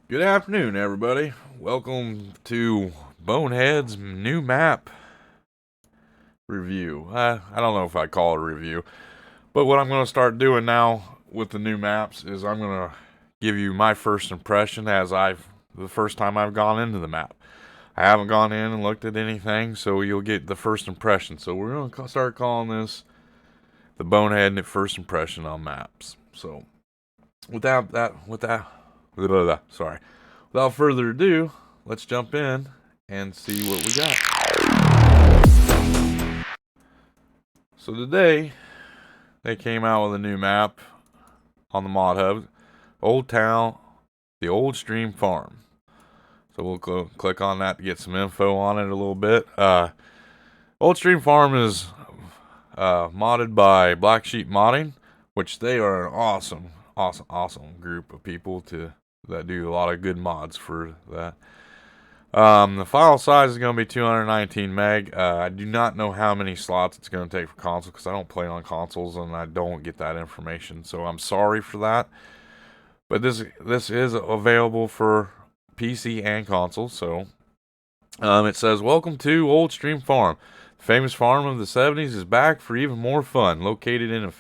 Good afternoon, everybody. Welcome to Bonehead's new map review. I don't know if I call it a review, but what I'm going to start doing now with the new maps is I'm going to give you my first impression the first time I've gone into the map. I haven't gone in and looked at anything, so you'll get the first impression. So we're going to start calling this the Bonehead first impression on maps. So sorry. Without further ado, let's jump in and see what we got. So today, they came out with a new map on the mod hub, Old Town, the Old Stream Farm. So we'll click on that to get some info on it a little bit. Old Stream Farm is modded by Black Sheep Modding, which they are an awesome group of people that do a lot of good mods for that. The file size is going to be 219 meg. I do not know how many slots it's going to take for console because I don't play on consoles and I don't get that information. So I'm sorry for that. But this is available for PC and console. So it says, "Welcome to Old Stream Farm. The famous farm of the 70s is back for even more fun. Located in a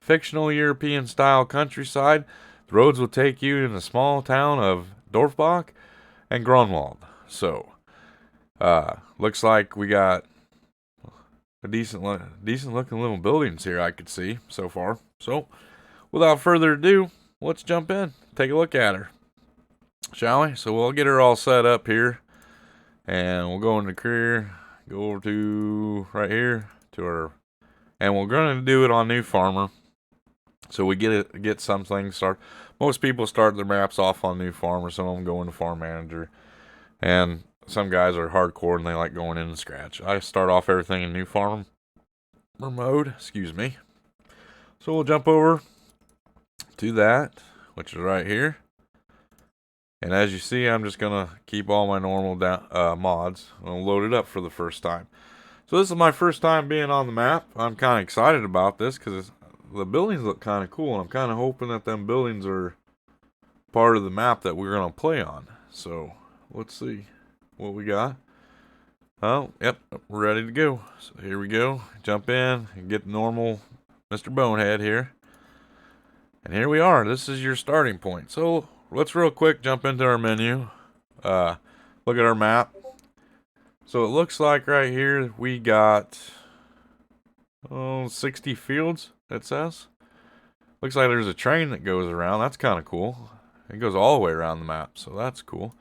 fictional European-style countryside, the roads will take you in the small town of Dorfbach and Grunwald." So, looks like we got a decent looking little buildings here I could see so far. So, without further ado, let's jump in, take a look at her, shall we? So we'll get her all set up here, and we'll go into career, go over to right here to our, and we're going to do it on new farmer. So we get something start. Most people start their maps off on new farmer. Some of them go into farm manager. And some guys are hardcore and they like going in and scratch. I start off everything in new farmer mode, excuse me. So we'll jump over to that, which is right here. And as you see, I'm just going to keep all my normal mods. I'll load it up for the first time. So this is my first time being on the map. I'm kind of excited about this because the buildings look kind of cool. And I'm kind of hoping that them buildings are part of the map that we're going to play on. So let's see what we got. Oh, yep, we're ready to go. So here we go. Jump in and get the normal Mr. Bonehead here. And here we are. This is your starting point. So let's real quick jump into our menu. Look at our map. So it looks like right here we got 60 fields, it says. Looks like there's a train that goes around. That's kind of cool. It goes all the way around the map, so that's cool.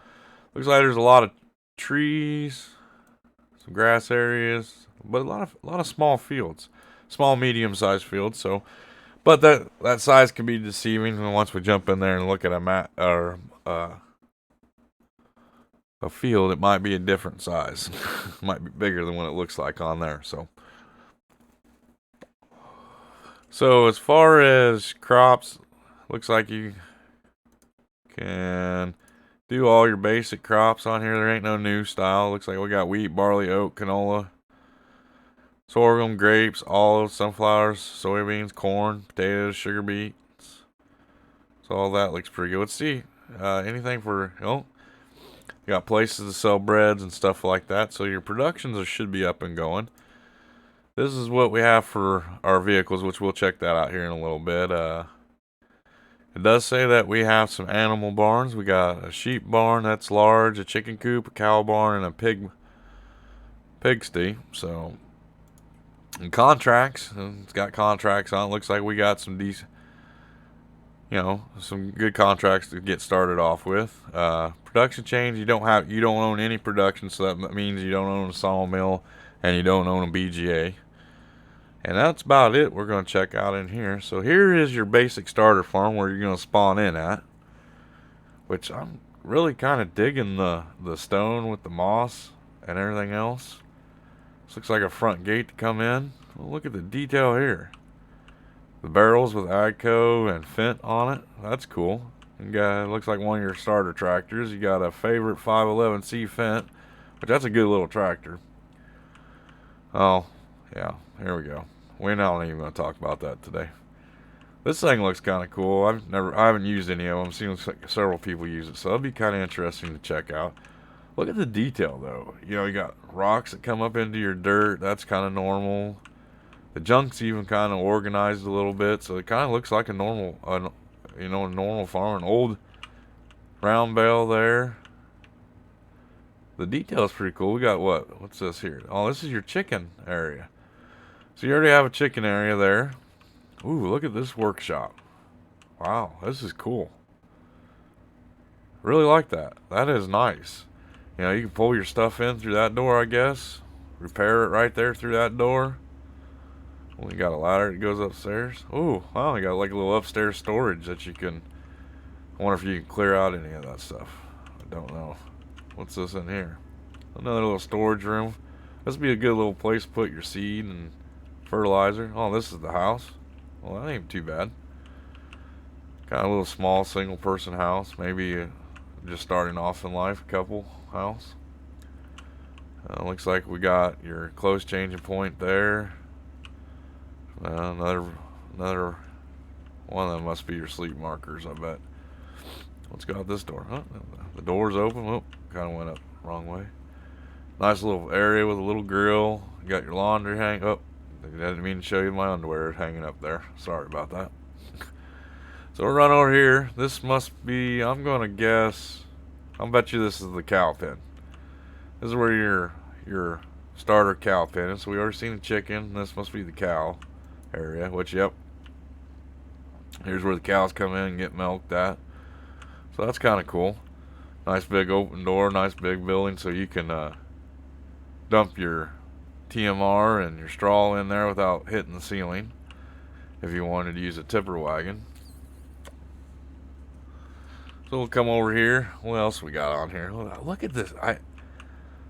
Looks like there's a lot of trees, some grass areas, but a lot of small fields, small medium-sized fields. So, but that size can be deceiving. And once we jump in there and look at a map or a field, it might be a different size. It might be bigger than what it looks like on there. So as far as crops, looks like you can do all your basic crops on here. There ain't no new style. Looks like we got wheat, barley, oat, canola, sorghum, grapes, olives, sunflowers, soybeans, corn, potatoes, sugar beets. So all that looks pretty good. Let's see. Anything for, you got places to sell breads and stuff like that. So your productions should be up and going. This is what we have for our vehicles, which we'll check that out here in a little bit. It does say that we have some animal barns. We got a sheep barn that's large, a chicken coop, a cow barn, and a pigsty. So, and contracts. It's got contracts on it. Looks like we got some decent, some good contracts to get started off with. Production change. You don't own any production, so that means you don't own a sawmill and you don't own a BGA. And that's about it we're going to check out in here. So here is your basic starter farm where you're going to spawn in at. Which I'm really kind of digging the stone with the moss and everything else. This looks like a front gate to come in. Well, look at the detail here. The barrels with Agco and Fent on it. That's cool. You got, it looks like one of your starter tractors. You got a favorite 511C Fent. But that's a good little tractor. Oh, yeah. Here we go. We're not even going to talk about that today. This thing looks kind of cool. I haven't used any of them. I've seen several people use it, so that'll be kind of interesting to check out. Look at the detail, though. You know, you got rocks that come up into your dirt. That's kind of normal. The junk's even kind of organized a little bit, so it kind of looks like a normal, a normal farm. An old round bale there. The detail is pretty cool. We got what? What's this here? Oh, this is your chicken area. So you already have a chicken area there. Ooh, look at this workshop. Wow, this is cool. Really like that. That is nice. You know, you can pull your stuff in through that door, I guess. Repair it right there through that door. We got a ladder that goes upstairs. Ooh, wow, you got like a little upstairs storage that you can... I wonder if you can clear out any of that stuff. I don't know. What's this in here? Another little storage room. This would be a good little place to put your seed and fertilizer. Oh, this is the house. Well, that ain't too bad. Kind of a little small single person house. Maybe just starting off in life, couple house. Looks like we got your clothes changing point there. Another one of them must be your sleep markers, I bet. Let's go out this door. Oh, the door's open. Oh, kind of went up wrong way. Nice little area with a little grill. You got your laundry hang up. I didn't mean to show you my underwear hanging up there. Sorry about that. So we'll run over here. This must be, I'm going to guess, I'll bet you this is the cow pen. This is where your starter cow pen is. So we already seen the chicken. This must be the cow area, which, yep. Here's where the cows come in and get milked at. So that's kind of cool. Nice big open door, nice big building, so you can dump your TMR and your straw in there without hitting the ceiling if you wanted to use a tipper wagon. So we'll come over here. What else we got on here? Look at this.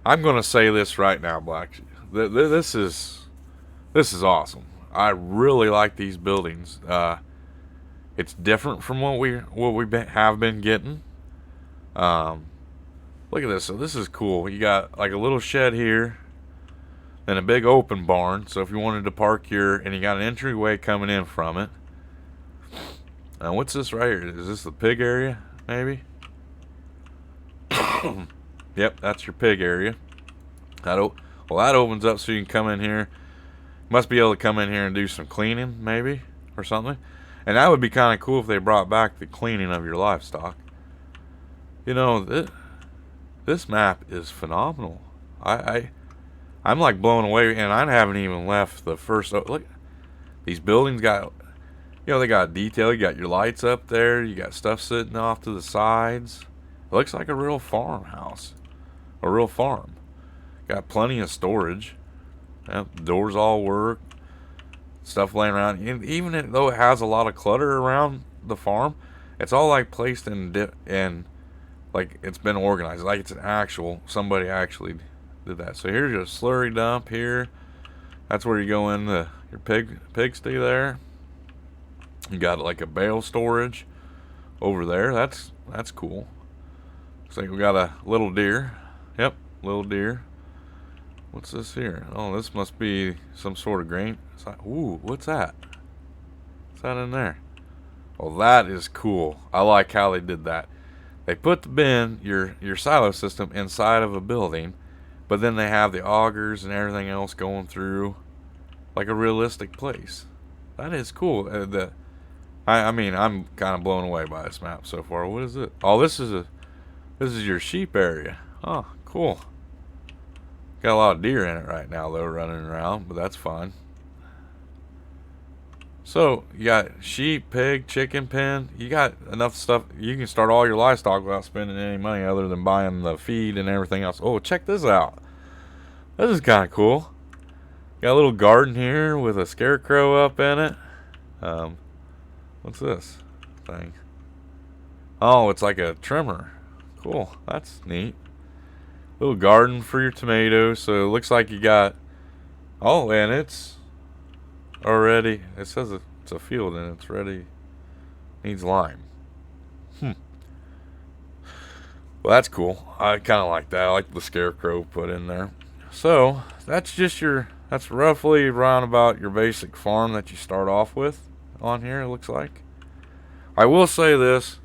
I'm going to say this right now, Black. This is awesome. I really like these buildings. It's different from what we have been getting. Look at this. So this is cool. You got like a little shed here, then a big open barn. So if you wanted to park and you got an entryway coming in from it. What's this right here? Is this the pig area? Maybe. Yep, that's your pig area. That opens up so you can come in here. Must be able to come in here and do some cleaning, maybe, or something. And that would be kind of cool if they brought back the cleaning of your livestock. You know, this map is phenomenal. I'm like blown away, and I haven't even left the first. Oh, look, these buildings got, you know, they got detail. You got your lights up there. You got stuff sitting off to the sides. It looks like a real farmhouse, a real farm. Got plenty of storage. Yep, doors all work. Stuff laying around. And even though it has a lot of clutter around the farm, it's all like placed in like it's been organized. Like it's somebody actually did that. So here's your slurry dump here. That's where you go in your pigsty there. You got like a bale storage over there. That's cool. Looks like we got a little deer. Yep, little deer. What's this here? Oh, this must be some sort of grain. Ooh, what's that? What's that in there? Well, that is cool. I like how they did that. They put the bin, your silo system, inside of a building, but then they have the augers and everything else going through like a realistic place. That is cool. I mean, I'm kind of blown away by this map so far. What is it? Oh, this is your sheep area. Oh, cool. Got a lot of deer in it right now, though, running around, but that's fine. So, you got sheep, pig, chicken pen. You got enough stuff. You can start all your livestock without spending any money other than buying the feed and everything else. Oh, check this out. This is kind of cool. Got a little garden here with a scarecrow up in it. What's this thing? Oh, it's like a trimmer. Cool. That's neat. Little garden for your tomatoes. So it looks like you got... Oh, and it's already... It says it's a field and it's ready. Needs lime. Well, that's cool. I kind of like that. I like the scarecrow put in there. So, that's just that's roughly around about your basic farm that you start off with. on here, it looks like. I will say this,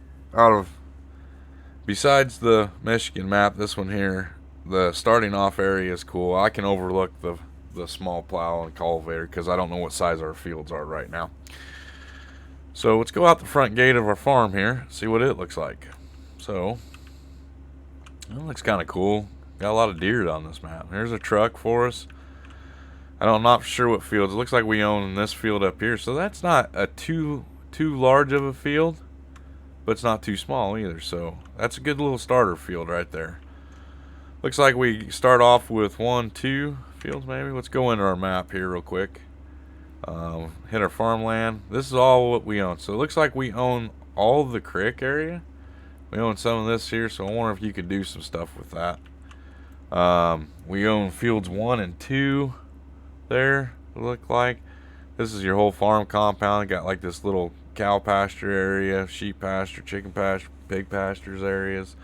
besides the Michigan map, this one here, the starting off area is cool. I can overlook the small plow and cultivator because I don't know what size our fields are right now. So let's go out the front gate of our farm here, see what it looks like. So, it looks kind of cool. Got a lot of deer on this map. Here's a truck for us. I'm not sure what fields. It looks like we own this field up here, so that's not a too large of a field, but it's not too small either. So that's a good little starter field right there. Looks like we start off with 1, 2 fields maybe. Let's go into our map here real quick. Hit our farmland. This is all what we own. So it looks like we own all of the creek area. We own some of this here, so I wonder if you could do some stuff with that. We own fields 1 and 2 there, it look like. This is your whole farm compound. Got like this little cow pasture area, sheep pasture, chicken pasture, pig pastures areas,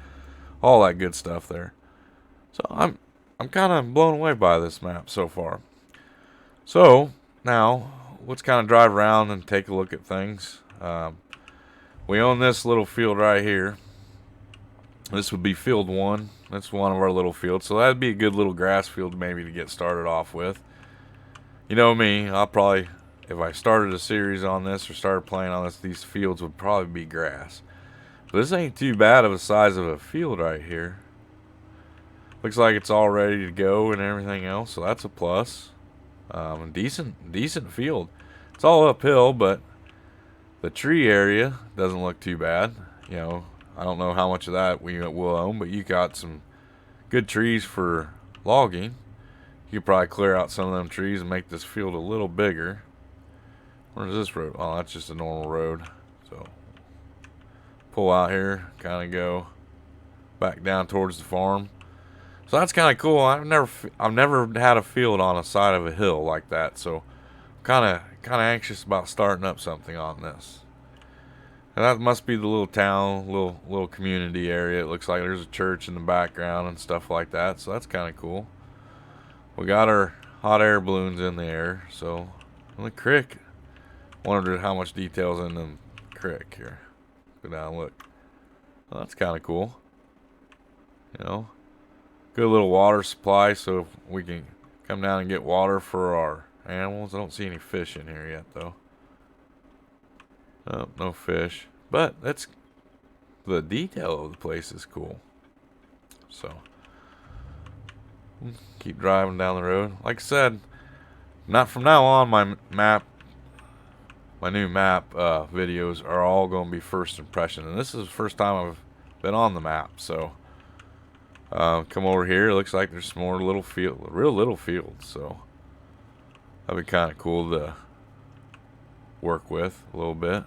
all that good stuff there. So I'm kind of blown away by this map so far. So now let's kind of drive around and take a look at things. We own this little field right here. This would be field 1. That's one of our little fields. So that'd be a good little grass field maybe to get started off with. You know me, I'll probably, if I started a series on this or started playing on this, these fields would probably be grass. But this ain't too bad of a size of a field right here. Looks like it's all ready to go and everything else, so that's a plus. Decent field. It's all uphill, but the tree area doesn't look too bad. You know, I don't know how much of that we will own, but you got some good trees for logging. You could probably clear out some of them trees and make this field a little bigger. Where's this road? Oh, that's just a normal road. So pull out here, kind of go back down towards the farm. So that's kind of cool. I've never had a field on a side of a hill like that. So kind of anxious about starting up something on this. And that must be the little town, little community area. It looks like there's a church in the background and stuff like that. So that's kind of cool. We got our hot air balloons in the air. So on the creek, wondered how much detail's in the creek here. Go down and look. Well, that's kind of cool. You know, good little water supply, so we can come down and get water for our animals. I don't see any fish in here yet, though. Oh, no fish. But that's the detail of the place is cool. So keep driving down the road. Like I said, not from now on, my new map videos are all going to be first impression. And this is the first time I've been on the map. So come over here. It looks like there's some more real little fields. So that'd be kind of cool to work with a little bit.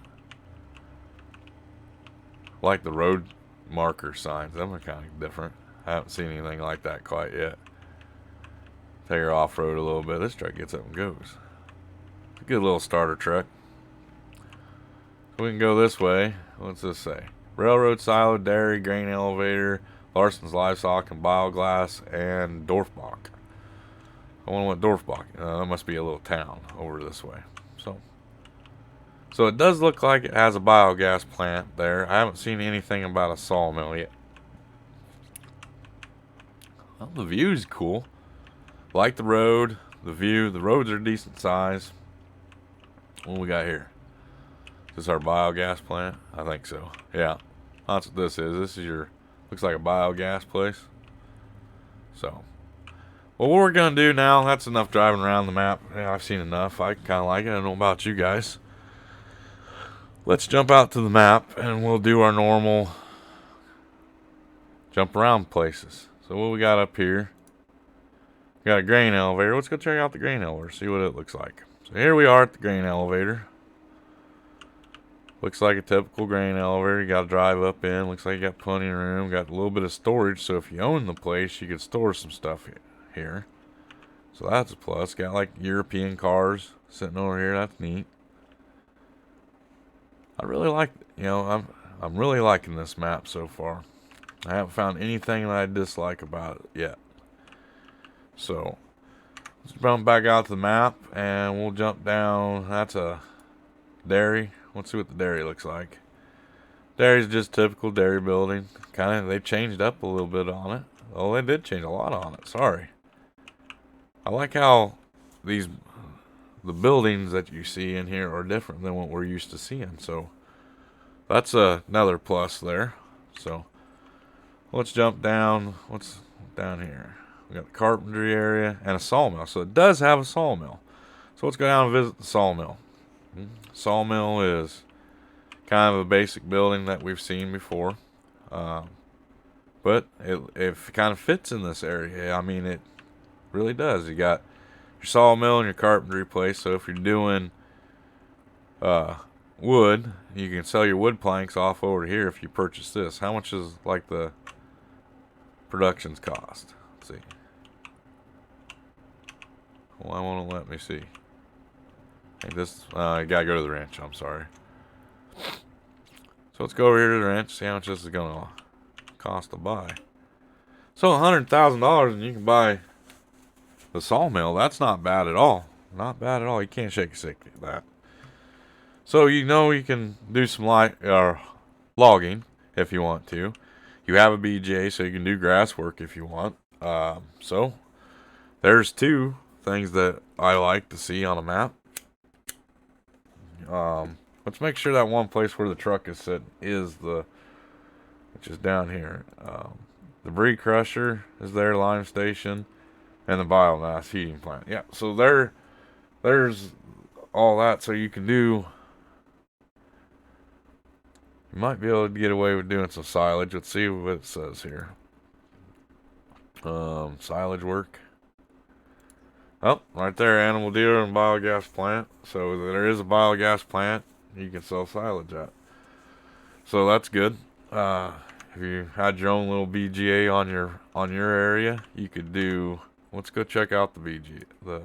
Like the road marker signs. Them are kind of different. I haven't seen anything like that quite yet. Take her off-road a little bit. This truck gets up and goes. It's a good little starter truck. So we can go this way. What's this say? Railroad silo, dairy, grain elevator, Larson's livestock and bioglass, and Dorfbach. I wonder what Dorfbach. That must be a little town over this way. So it does look like it has a biogas plant there. I haven't seen anything about a sawmill yet. Well, the view's cool. Like the road, the view. The roads are decent size. What we got here? Is this our biogas plant? I think so. Yeah, that's what this is. This is your, looks like a biogas place. So, well, what we're gonna do now, that's enough driving around the map. Yeah, I've seen enough. I kind of like it. I don't know about you guys. Let's jump out to the map and we'll do our normal jump around places. So what we got up here? We got a grain elevator. Let's go check out the grain elevator, see what it looks like. So here we are at the grain elevator. Looks like a typical grain elevator. You got to drive up in. Looks like you got plenty of room. Got a little bit of storage, so if you own the place, you could store some stuff here. So that's a plus. Got like European cars sitting over here. That's neat. I really like, I'm really liking this map so far. I haven't found anything that I dislike about it yet. So let's jump back out to the map and we'll jump down. That's a Dairy. Let's see what the dairy looks like. Dairy's just typical dairy building. They changed up a little bit on it. Oh, they did change a lot on it. Sorry. I like how the buildings that you see in here are different than what we're used to seeing. So that's another plus there. So let's jump down. What's down here? We got the carpentry area and a sawmill. So it does have a sawmill. So let's go down and visit the sawmill. Sawmill is kind of a basic building that we've seen before. But it kind of fits in this area. I mean, it really does. You got your sawmill and your carpentry place. So if you're doing wood, you can sell your wood planks off over here if you purchase this. How much is like the productions cost? Let's see. Well, I won't let me see. I think this, I gotta go to the ranch. I'm sorry. So let's go over here to the ranch, see how much this is gonna cost to buy. So $100,000 and you can buy the sawmill. That's not bad at all. Not bad at all. You can't shake a stick at that. So you know you can do some logging if you want to. You have a BJ, so you can do grass work if you want. So there's two things that I like to see on a map. Let's make sure that one place where the truck is sitting is which is down here. The Brie Crusher is there, lime station, and the biomass heating plant. Yeah, so there's all that. So you can do. You might be able to get away with doing some silage. Let's see what it says here. Silage work. Oh, right there, animal dealer and biogas plant. So there is a biogas plant you can sell silage at. So that's good. If you had your own little BGA on your area, you could do. Let's go check out the BGA.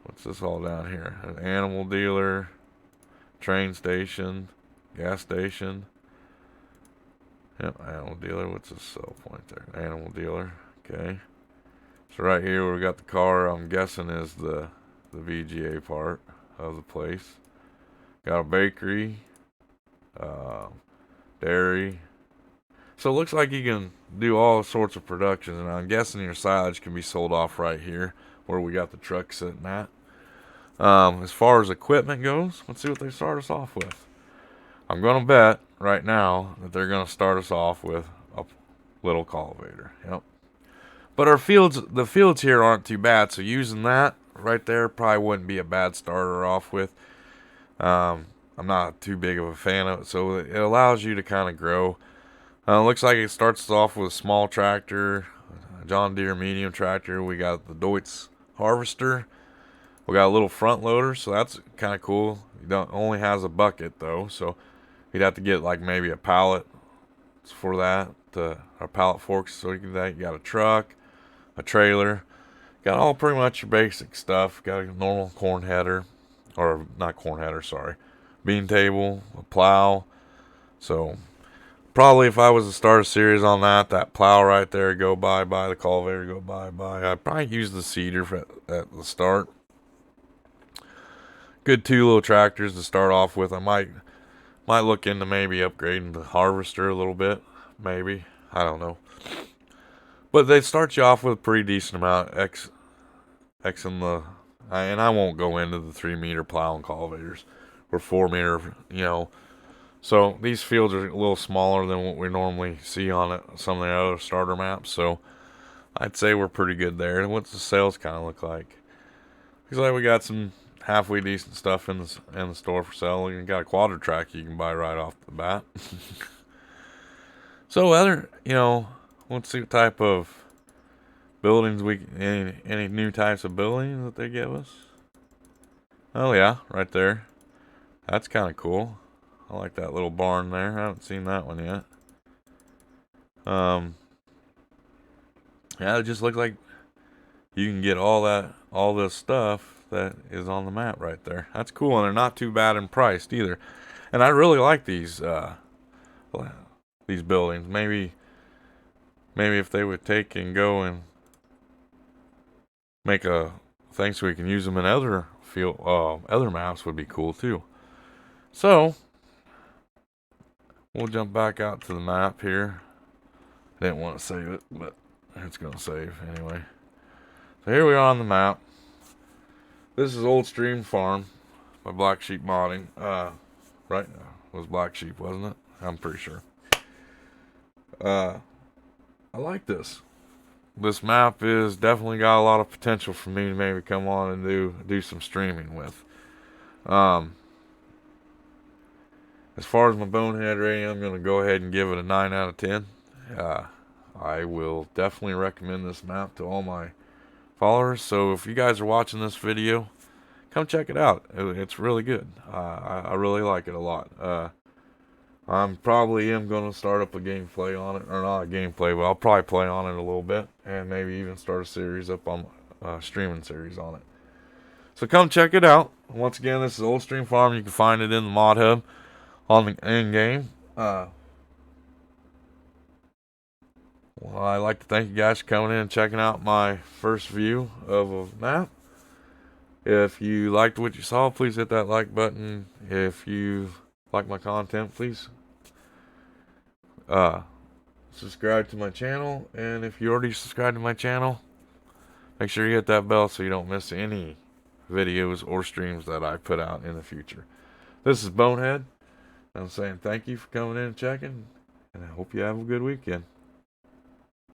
What's this all down here? An animal dealer, train station, gas station. Yep, animal dealer. What's this sell point there? Animal dealer. Okay. So right here where we got the car, I'm guessing is the VGA part of the place. Got a bakery, dairy. So it looks like you can do all sorts of productions, and I'm guessing your silage can be sold off right here where we got the truck sitting at. As far as equipment goes, let's see what they start us off with. I'm going to bet right now that they're going to start us off with a little cultivator. Yep. But the fields here aren't too bad, so using that right there probably wouldn't be a bad starter off with. I'm not too big of a fan of it, so it allows you to kind of grow. Looks like it starts off with a small tractor, a John Deere medium tractor. We got the Deutz harvester. We got a little front loader, so that's kind of cool. Only has a bucket though, so you'd have to get like maybe a pallet for that, or pallet forks. So you got a truck, a trailer, got all pretty much your basic stuff. Got a normal corn header, or not corn header, sorry, bean table, a plow. So probably if I was to start a series on that plow right there go by, the cultivator go by, I'd probably use the seeder at the start. Good 2 little tractors to start off with. I might look into maybe upgrading the harvester a little bit, maybe. I don't know. But they start you off with a pretty decent amount X in the, and I won't go into the 3-meter plow and cultivators or 4-meter, So these fields are a little smaller than what we normally see on some of the other starter maps. So I'd say we're pretty good there. And what's the sales kind of look like? Looks like we got some halfway decent stuff in the store for sale. You got a quadra track you can buy right off the bat. So let's see what type of buildings any new types of buildings that they give us. Oh yeah, right there. That's kind of cool. I like that little barn there. I haven't seen that one yet. Yeah, it just looks like you can get all this stuff that is on the map right there. That's cool, and they're not too bad in price either. And I really like these buildings. Maybe if they would take and go and make a thinks we can use them in other other maps would be cool too. So we'll jump back out to the map here. Didn't want to save it, but it's gonna save anyway. So here we are on the map. This is Old Stream Farm by Black Sheep Modding. Right? It was Black Sheep, wasn't it? I'm pretty sure. I like this. This map is definitely got a lot of potential for me to maybe come on and do some streaming with. As far as my bonehead rating, I'm going to go ahead and give it a 9 out of 10. I will definitely recommend this map to all my followers. So if you guys are watching this video, come check it out. It's really good. I really like it a lot. I'm probably going to start up a gameplay on it, or not a gameplay, but I'll probably play on it a little bit, and maybe even start a series up on streaming series on it. So come check it out. Once again, this is Old Stream Farm. You can find it in the mod hub on the end game. Well, I'd like to thank you guys for coming in and checking out my first view of a map. If you liked what you saw, please hit that like button. If you like my content, please subscribe to my channel. And if you already subscribed to my channel, make sure you hit that bell so you don't miss any videos or streams that I put out in the future. This is Bonehead. I'm saying thank you for coming in and checking, and I hope you have a good weekend.